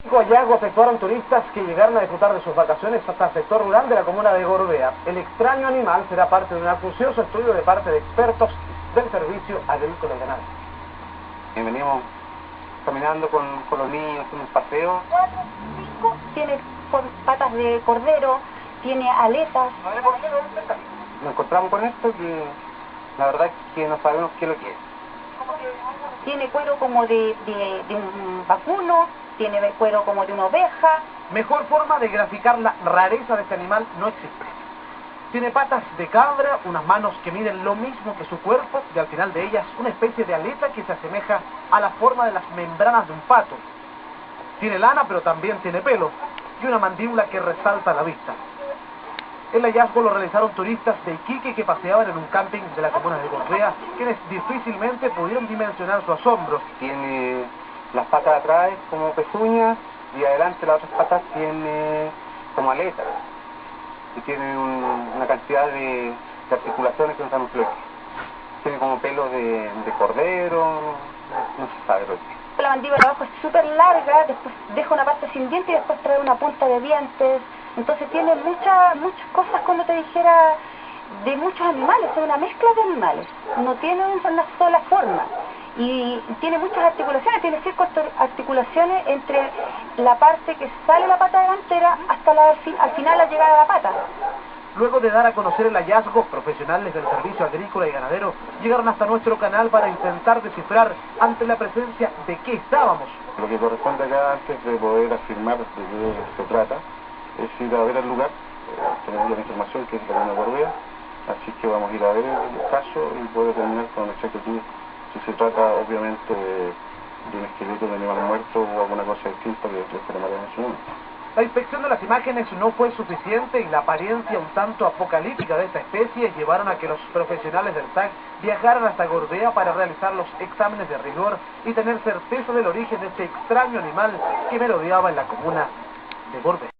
Hallazgo efectuaron turistas que llegaron a disfrutar de sus vacaciones hasta el sector rural de la comuna de Gorbea. El extraño animal será parte de un acucioso estudio de parte de expertos del Servicio Agrícola y Ganadero. Venimos caminando con los niños en un paseo. 4, 5, tiene patas de cordero, tiene aletas. Nos encontramos con esto que la verdad es que no sabemos qué es lo que es. Tiene cuero como de un vacuno, tiene cuero como de una oveja. Mejor forma de graficar la rareza de este animal no existe. Tiene patas de cabra, unas manos que miden lo mismo que su cuerpo y al final de ellas una especie de aleta que se asemeja a la forma de las membranas de un pato. Tiene lana pero también tiene pelo y una mandíbula que resalta a la vista. El hallazgo lo realizaron turistas de Iquique que paseaban en un camping de la comuna de Gorbea, quienes difícilmente pudieron dimensionar su asombro. Tiene las patas de atrás como pezuñas y adelante las otras patas tiene como aletas. Y tiene una cantidad de articulaciones que no sabemos lo que es. Tiene como pelo de cordero, no se sabe lo que es. La mandíbula de abajo es súper larga, después deja una parte sin dientes y después trae una punta de dientes. Entonces tiene muchas cosas, como te dijera, de muchos animales, es una mezcla de animales. No tiene una sola forma. Y tiene muchas articulaciones, tiene 5 articulaciones entre la parte que sale la pata delantera hasta al final la llegada a la pata. Luego de dar a conocer el hallazgo, profesionales del Servicio Agrícola y Ganadero llegaron hasta nuestro canal para intentar descifrar ante la presencia de qué estábamos. Lo que corresponde acá, antes de poder afirmar de qué se trata, es ir a ver el lugar. Tenemos la información que es la comuna de Gorbea, así que vamos a ir a ver el caso y poder determinar con exactitud si se trata obviamente de un esqueleto de animal muerto o alguna cosa distinta que le llamaremos su nombre. La inspección de las imágenes no fue suficiente y la apariencia un tanto apocalíptica de esta especie llevaron a que los profesionales del SAG viajaran hasta Gorbea para realizar los exámenes de rigor y tener certeza del origen de este extraño animal que merodeaba en la comuna de Gorbea.